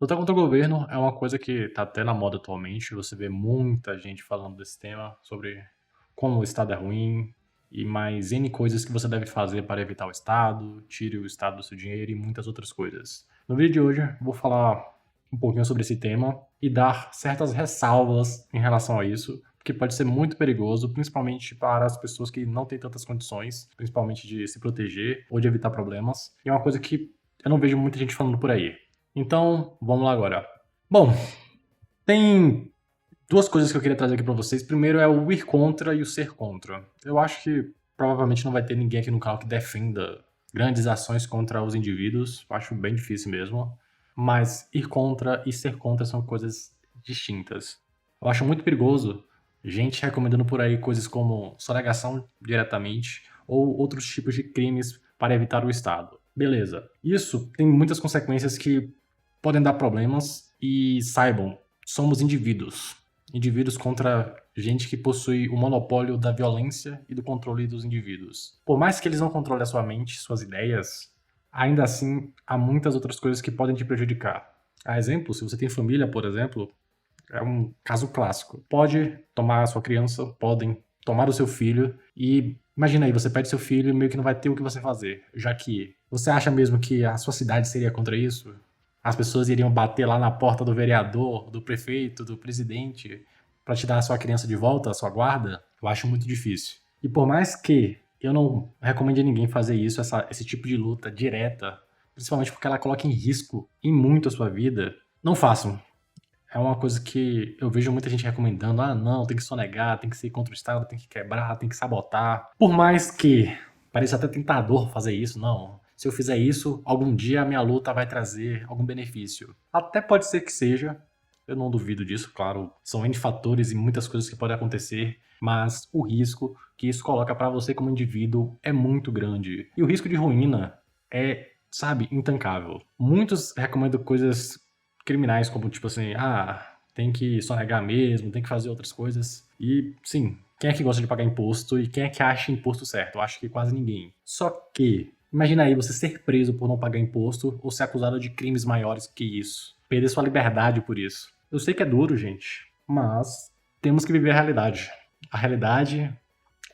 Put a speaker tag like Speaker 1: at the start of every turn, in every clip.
Speaker 1: Lutar contra o governo é uma coisa que tá até na moda atualmente. Você vê muita gente falando desse tema, sobre como o Estado é ruim e mais N coisas que você deve fazer para evitar o Estado, tire o Estado do seu dinheiro e muitas outras coisas. No vídeo de hoje, vou falar um pouquinho sobre esse tema e dar certas ressalvas em relação a isso, porque pode ser muito perigoso, principalmente para as pessoas que não têm tantas condições, principalmente de se proteger ou de evitar problemas. E é uma coisa que eu não vejo muita gente falando por aí. Então, vamos lá agora. Bom, tem duas coisas que eu queria trazer aqui pra vocês. Primeiro é o ir contra e o ser contra. Eu acho que provavelmente não vai ter ninguém aqui no canal que defenda grandes ações contra os indivíduos. Eu acho bem difícil mesmo. Mas ir contra e ser contra são coisas distintas. Eu acho muito perigoso gente recomendando por aí coisas como sonegação diretamente ou outros tipos de crimes para evitar o Estado. Beleza. Isso tem muitas consequências que podem dar problemas e saibam, somos indivíduos. Indivíduos contra gente que possui o monopólio da violência e do controle dos indivíduos. Por mais que eles não controlem a sua mente, suas ideias, ainda assim há muitas outras coisas que podem te prejudicar. A exemplo, se você tem família, por exemplo, é um caso clássico. Pode tomar a sua criança, podem tomar o seu filho e imagina aí, você pede seu filho e meio que não vai ter o que você fazer, já que você acha mesmo que a sua cidade seria contra isso? As pessoas iriam bater lá na porta do vereador, do prefeito, do presidente para te dar a sua criança de volta, a sua guarda? Eu acho muito difícil. E por mais que eu não recomende a ninguém fazer isso, esse tipo de luta direta, principalmente porque ela coloca em risco e muito a sua vida, não façam. É uma coisa que eu vejo muita gente recomendando. Ah, não, tem que sonegar, tem que ser contra o Estado, tem que quebrar, tem que sabotar. Por mais que pareça até tentador fazer isso, não. Se eu fizer isso, algum dia a minha luta vai trazer algum benefício. Até pode ser que seja, eu não duvido disso, claro. São N fatores e muitas coisas que podem acontecer, mas o risco que isso coloca para você como indivíduo é muito grande. E o risco de ruína é, sabe, intancável. Muitos recomendam coisas criminais, como tipo assim, tem que sonegar mesmo, tem que fazer outras coisas. E sim, quem é que gosta de pagar imposto e quem é que acha imposto certo? Eu acho que quase ninguém. Só que, imagina aí você ser preso por não pagar imposto ou ser acusado de crimes maiores que isso. Perder sua liberdade por isso. Eu sei que é duro, gente, mas temos que viver a realidade. A realidade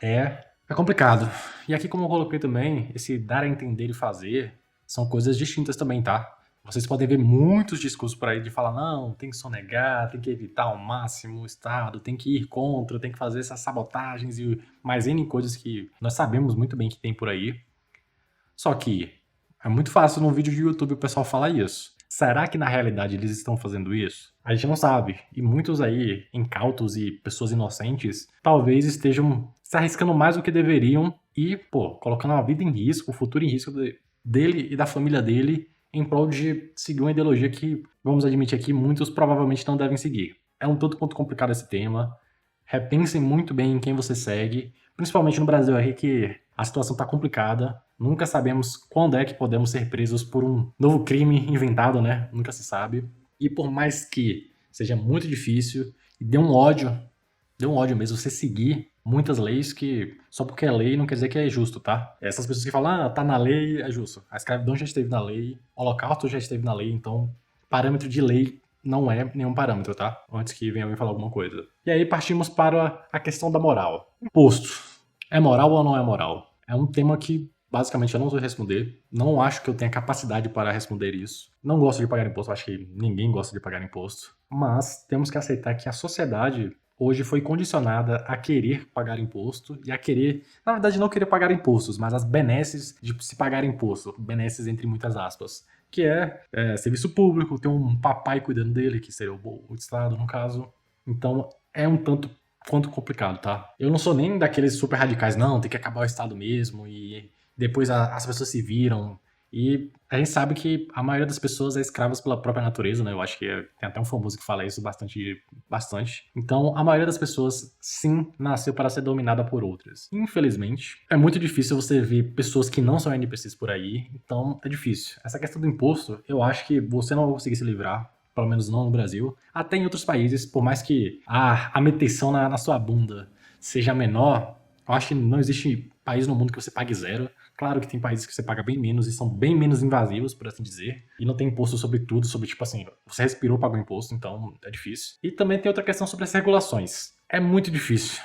Speaker 1: é complicado. E aqui, como eu coloquei também, esse dar a entender e fazer são coisas distintas também, tá? Vocês podem ver muitos discursos por aí de falar, não, tem que sonegar, tem que evitar ao máximo o Estado, tem que ir contra, tem que fazer essas sabotagens e mais N coisas que nós sabemos muito bem que tem por aí. Só que é muito fácil num vídeo de YouTube o pessoal falar isso. Será que na realidade eles estão fazendo isso? A gente não sabe. E muitos aí, incautos e pessoas inocentes, talvez estejam se arriscando mais do que deveriam e, pô, colocando a vida em risco, o futuro em risco dele e da família dele em prol de seguir uma ideologia que, vamos admitir aqui, muitos provavelmente não devem seguir. É um tanto quanto complicado esse tema. Repensem muito bem em quem você segue, principalmente no Brasil aí que a situação está complicada. Nunca sabemos quando é que podemos ser presos por um novo crime inventado, né? Nunca se sabe. E por mais que seja muito difícil e dê um ódio mesmo você seguir muitas leis que só porque é lei não quer dizer que é justo, tá? Essas pessoas que falam, tá na lei, é justo. A escravidão já esteve na lei, o holocausto já esteve na lei, então parâmetro de lei não é nenhum parâmetro, tá? Antes que venha alguém falar alguma coisa. E aí partimos para a questão da moral. Imposto. É moral ou não é moral? É um tema que basicamente eu não sei responder. Não acho que eu tenha capacidade para responder isso. Não gosto de pagar imposto, acho que ninguém gosta de pagar imposto. Mas temos que aceitar que a sociedade hoje foi condicionada a querer pagar imposto e a querer, na verdade, não querer pagar impostos, mas as benesses de se pagar imposto. Benesses entre muitas aspas. Que é serviço público, tem um papai cuidando dele, que seria o Estado, no caso. Então, é um tanto quanto complicado, tá? Eu não sou nem daqueles super radicais, não, tem que acabar o Estado mesmo, e depois as pessoas se viram. E a gente sabe que a maioria das pessoas é escravas pela própria natureza, né? Eu acho que tem até um famoso que fala isso bastante. Então, a maioria das pessoas, sim, nasceu para ser dominada por outras. Infelizmente, é muito difícil você ver pessoas que não são NPCs por aí, então é difícil. Essa questão do imposto, eu acho que você não vai conseguir se livrar, pelo menos não no Brasil. Até em outros países, por mais que a meteção na sua bunda seja menor, eu acho que não existe país no mundo que você pague zero. Claro que tem países que você paga bem menos e são bem menos invasivos, por assim dizer. E não tem imposto sobre tudo, sobre tipo assim, você respirou, pagou imposto, então é difícil. E também tem outra questão sobre as regulações. É muito difícil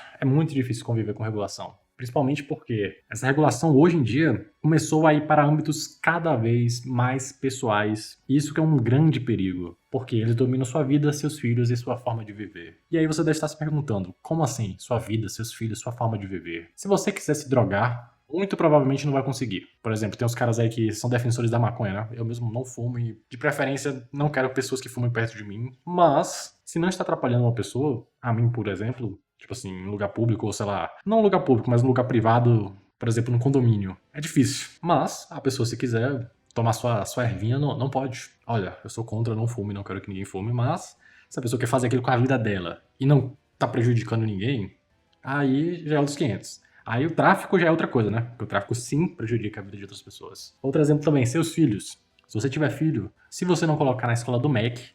Speaker 1: conviver com regulação. Principalmente porque essa regulação hoje em dia começou a ir para âmbitos cada vez mais pessoais. E isso que é um grande perigo, porque eles dominam sua vida, seus filhos e sua forma de viver. E aí você deve estar se perguntando, como assim? Sua vida, seus filhos, sua forma de viver? Se você quiser se drogar, muito provavelmente não vai conseguir. Por exemplo, tem uns caras aí que são defensores da maconha, né? Eu mesmo não fumo e, de preferência, não quero pessoas que fumem perto de mim. Mas, se não está atrapalhando uma pessoa, a mim, por exemplo, tipo assim, em lugar público, ou sei lá, não em lugar público, mas em lugar privado, por exemplo, num condomínio, é difícil. Mas, a pessoa, se quiser tomar sua ervinha, não pode. Olha, eu sou contra, não fume, não quero que ninguém fume, mas se a pessoa quer fazer aquilo com a vida dela e não tá prejudicando ninguém, aí já é outros 500. Aí o tráfico já é outra coisa, né? Porque o tráfico sim prejudica a vida de outras pessoas. Outro exemplo também, seus filhos. Se você tiver filho, se você não colocar na escola do MEC,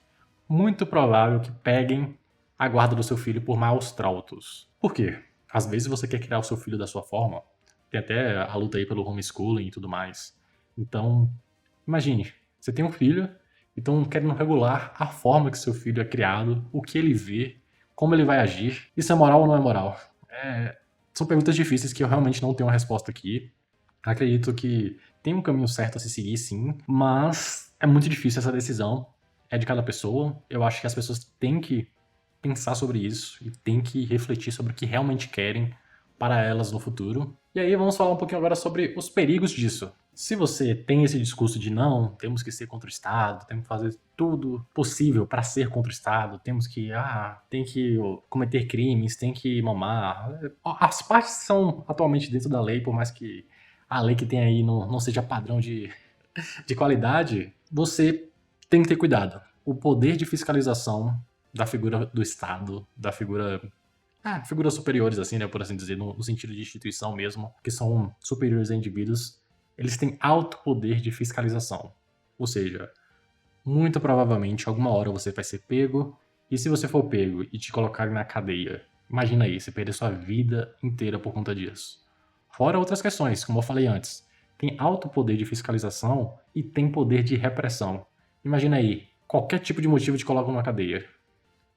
Speaker 1: muito provável que peguem a guarda do seu filho por maus tratos. Por quê? Às vezes você quer criar o seu filho da sua forma. Tem até a luta aí pelo homeschooling e tudo mais. Então, imagine, você tem um filho, então querendo regular a forma que seu filho é criado, o que ele vê, como ele vai agir. Isso é moral ou não é moral? São perguntas difíceis que eu realmente não tenho uma resposta aqui. Acredito que tem um caminho certo a se seguir, sim, mas é muito difícil essa decisão. É de cada pessoa. Eu acho que as pessoas têm que pensar sobre isso e têm que refletir sobre o que realmente querem para elas no futuro. E aí vamos falar um pouquinho agora sobre os perigos disso. Se você tem esse discurso de não, temos que ser contra o Estado, temos que fazer tudo possível para ser contra o Estado, tem que cometer crimes, tem que mamar. As partes são atualmente dentro da lei, por mais que a lei que tem aí não seja padrão de qualidade, você tem que ter cuidado. O poder de fiscalização da figura do Estado, figuras superiores, assim, né, por assim dizer, no sentido de instituição mesmo, que são superiores a indivíduos, eles têm alto poder de fiscalização. Ou seja, muito provavelmente, alguma hora você vai ser pego, e se você for pego e te colocarem na cadeia, imagina aí, você perder sua vida inteira por conta disso. Fora outras questões, como eu falei antes, tem alto poder de fiscalização e tem poder de repressão. Imagina aí, qualquer tipo de motivo te colocam na cadeia.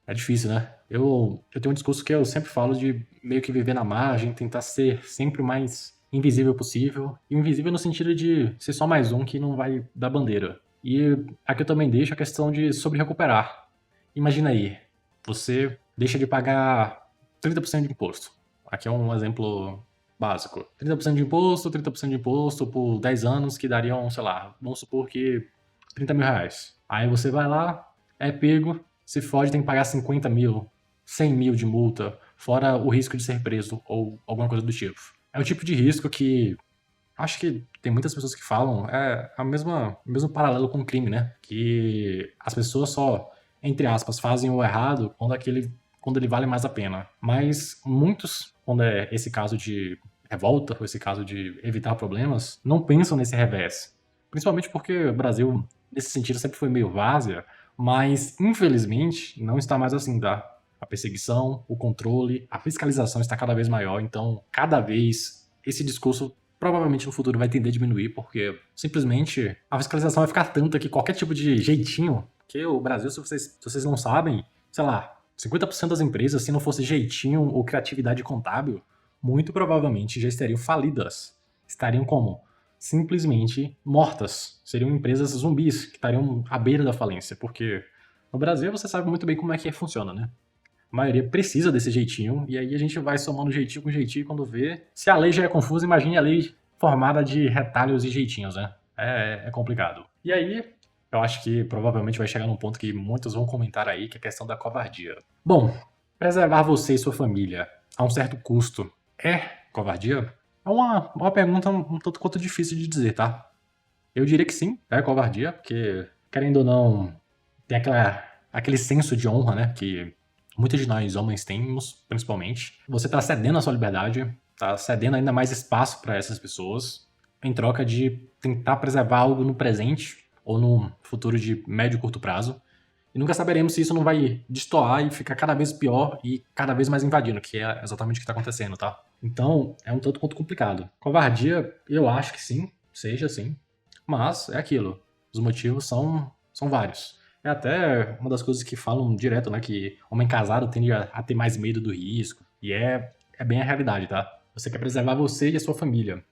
Speaker 1: É difícil, né? Eu tenho um discurso que eu sempre falo de meio que viver na margem, tentar ser sempre o mais invisível possível. E invisível no sentido de ser só mais um que não vai dar bandeira. E aqui eu também deixo a questão de sobre recuperar. Imagina aí, você deixa de pagar 30% de imposto. Aqui é um exemplo básico. 30% de imposto por 10 anos, que dariam, sei lá, vamos supor que 30 mil reais. Aí você vai lá, é pego, se fode, tem que pagar 50 mil, 100 mil de multa, fora o risco de ser preso ou alguma coisa do tipo. É um tipo de risco que acho que tem muitas pessoas que falam, o mesmo paralelo com o crime, né? Que as pessoas só, entre aspas, fazem o errado quando ele vale mais a pena. Mas muitos, quando é esse caso de revolta, ou esse caso de evitar problemas, não pensam nesse revés. Principalmente porque o Brasil, nesse sentido, sempre foi meio várzea, mas, infelizmente, não está mais assim, tá? A perseguição, o controle, a fiscalização está cada vez maior, então, cada vez, esse discurso provavelmente no futuro vai tender a diminuir, porque simplesmente a fiscalização vai ficar tanta que qualquer tipo de jeitinho, que o Brasil, se vocês não sabem, sei lá, 50% das empresas, se não fosse jeitinho ou criatividade contábil, muito provavelmente já estariam falidas. Estariam como? Simplesmente mortas. Seriam empresas zumbis que estariam à beira da falência, porque no Brasil você sabe muito bem como é que funciona, né? A maioria precisa desse jeitinho, e aí a gente vai somando jeitinho com jeitinho quando vê. Se a lei já é confusa, imagine a lei formada de retalhos e jeitinhos, né? É complicado. E aí, eu acho que provavelmente vai chegar num ponto que muitos vão comentar aí, que é a questão da covardia. Bom, preservar você e sua família a um certo custo é covardia? É uma pergunta um tanto quanto difícil de dizer, tá? Eu diria que sim, é covardia, porque, querendo ou não, tem aquele senso de honra, né? Que muitos de nós homens temos, principalmente. Você tá cedendo a sua liberdade, tá cedendo ainda mais espaço para essas pessoas, em troca de tentar preservar algo no presente ou no futuro de médio e curto prazo. E nunca saberemos se isso não vai destoar e ficar cada vez pior e cada vez mais invadindo, que é exatamente o que está acontecendo, tá? Então, é um tanto quanto complicado. Covardia, eu acho que sim, seja sim. Mas é aquilo. Os motivos são vários. É até uma das coisas que falam direto, né? Que homem casado tende a ter mais medo do risco. E é bem a realidade, tá? Você quer preservar você e a sua família.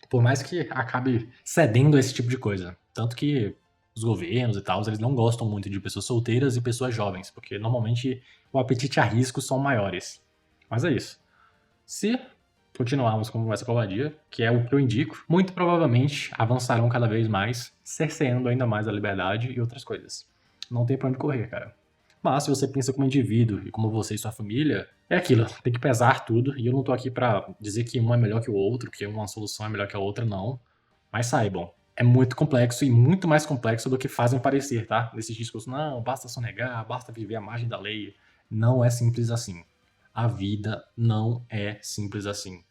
Speaker 1: Por mais que acabe cedendo a esse tipo de coisa. Tanto que os governos e tal, eles não gostam muito de pessoas solteiras e pessoas jovens, porque normalmente o apetite a riscos são maiores. Mas é isso. Se continuarmos com essa covardia, que é o que eu indico, muito provavelmente avançarão cada vez mais, cerceando ainda mais a liberdade e outras coisas. Não tem pra onde correr, cara. Mas se você pensa como indivíduo e como você e sua família, é aquilo, tem que pesar tudo. E eu não tô aqui pra dizer que um é melhor que o outro, que uma solução é melhor que a outra, não. Mas saibam, é muito complexo e muito mais complexo do que fazem parecer, tá? Nesses discursos, não, basta sonegar, basta viver à margem da lei. Não é simples assim. A vida não é simples assim.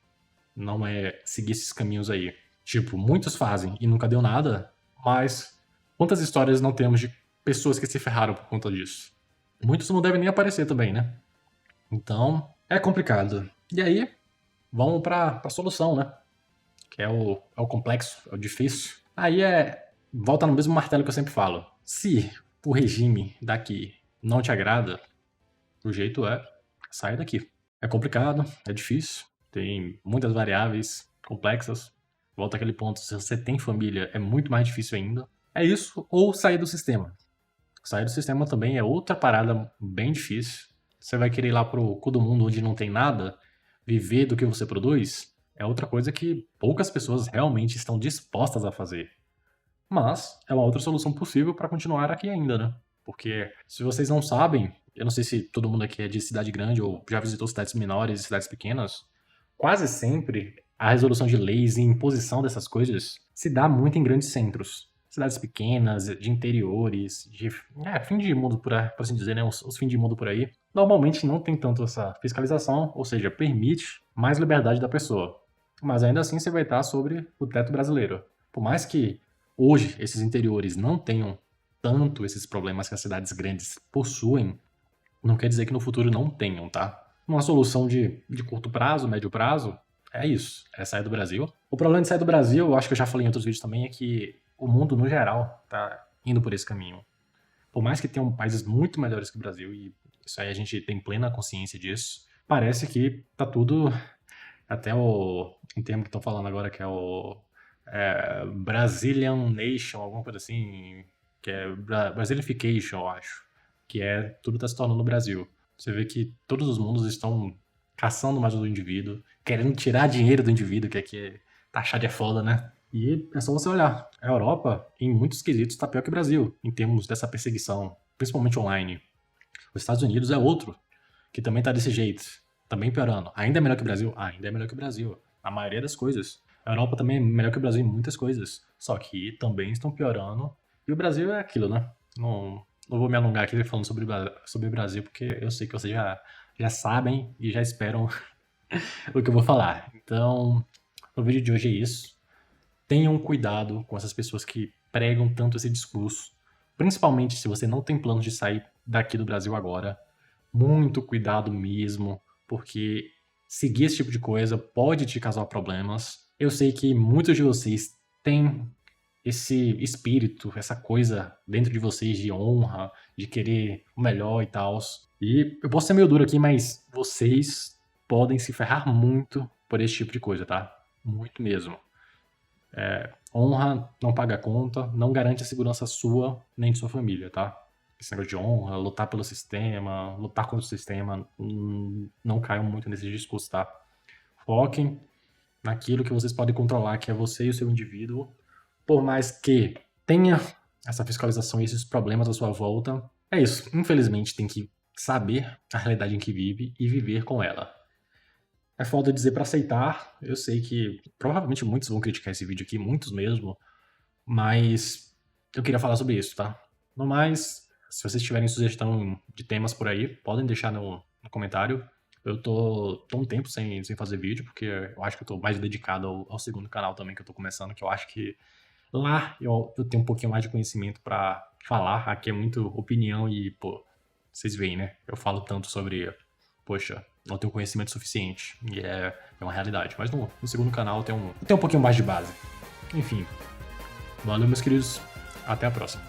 Speaker 1: Não é seguir esses caminhos aí. Tipo, muitos fazem e nunca deu nada, mas quantas histórias não temos de pessoas que se ferraram por conta disso? Muitos não devem nem aparecer também, né? Então, é complicado. E aí, vamos pra solução, né? Que é o complexo, é o difícil. Aí volta no mesmo martelo que eu sempre falo. Se o regime daqui não te agrada, o jeito é sair daqui. É complicado, é difícil, tem muitas variáveis complexas. Volta àquele ponto, se você tem família, é muito mais difícil ainda. É isso, ou sair do sistema. Sair do sistema também é outra parada bem difícil. Você vai querer ir lá pro cu do mundo onde não tem nada, viver do que você produz, é outra coisa que poucas pessoas realmente estão dispostas a fazer. Mas é uma outra solução possível para continuar aqui ainda, né? Porque se vocês não sabem, eu não sei se todo mundo aqui é de cidade grande ou já visitou cidades menores e cidades pequenas, quase sempre a resolução de leis e imposição dessas coisas se dá muito em grandes centros. Cidades pequenas, de interiores, de fim de mundo, por assim dizer, né? Os fins de mundo por aí. Normalmente não tem tanto essa fiscalização, ou seja, permite mais liberdade da pessoa. Mas ainda assim você vai estar sobre o teto brasileiro. Por mais que hoje esses interiores não tenham tanto esses problemas que as cidades grandes possuem, não quer dizer que no futuro não tenham, tá? Uma solução de curto prazo, médio prazo, é isso, é sair do Brasil. O problema de sair do Brasil, eu acho que eu já falei em outros vídeos também, é que o mundo no geral tá indo por esse caminho. Por mais que tenham países muito melhores que o Brasil, e isso aí a gente tem plena consciência disso, parece que tá tudo, até um termo que estão falando agora, que é o Brazilian Nation, alguma coisa assim, que é Brazilification, eu acho, que é tudo está se tornando no Brasil. Você vê que todos os mundos estão caçando mais do indivíduo, querendo tirar dinheiro do indivíduo, que aqui taxar de é foda, né? E é só você olhar. A Europa, em muitos quesitos, está pior que o Brasil, em termos dessa perseguição, principalmente online. Os Estados Unidos é outro, que também tá desse jeito, também piorando. Ainda é melhor que o Brasil? Ainda é melhor que o Brasil. A maioria das coisas. A Europa também é melhor que o Brasil em muitas coisas. Só que também estão piorando. E o Brasil é aquilo, né? Não vou me alongar aqui falando sobre o Brasil, porque eu sei que vocês já sabem e já esperam o que eu vou falar. Então, no vídeo de hoje é isso. Tenham cuidado com essas pessoas que pregam tanto esse discurso. Principalmente se você não tem planos de sair daqui do Brasil agora. Muito cuidado mesmo, porque seguir esse tipo de coisa pode te causar problemas. Eu sei que muitos de vocês têm esse espírito, essa coisa dentro de vocês de honra, de querer o melhor e tal. E eu posso ser meio duro aqui, mas vocês podem se ferrar muito por esse tipo de coisa, tá? Muito mesmo. Honra não paga conta, não garante a segurança sua nem de sua família, tá? Esse negócio de honra, lutar pelo sistema, lutar contra o sistema, não caiam muito nesses discursos, tá? Foquem naquilo que vocês podem controlar, que é você e o seu indivíduo. Por mais que tenha essa fiscalização e esses problemas à sua volta, é isso. Infelizmente, tem que saber a realidade em que vive e viver com ela. É foda dizer pra aceitar. Eu sei que provavelmente muitos vão criticar esse vídeo aqui, muitos mesmo, mas eu queria falar sobre isso, tá? No mais, se vocês tiverem sugestão de temas por aí, podem deixar no comentário. Eu tô um tempo sem fazer vídeo, porque eu acho que eu tô mais dedicado ao segundo canal também que eu tô começando, que eu acho que Lá eu tenho um pouquinho mais de conhecimento pra falar, aqui é muito opinião e, pô, vocês veem, né? Eu falo tanto sobre, poxa, não tenho conhecimento suficiente, e é uma realidade. Mas no segundo canal eu tenho um pouquinho mais de base. Enfim, valeu, meus queridos, até a próxima.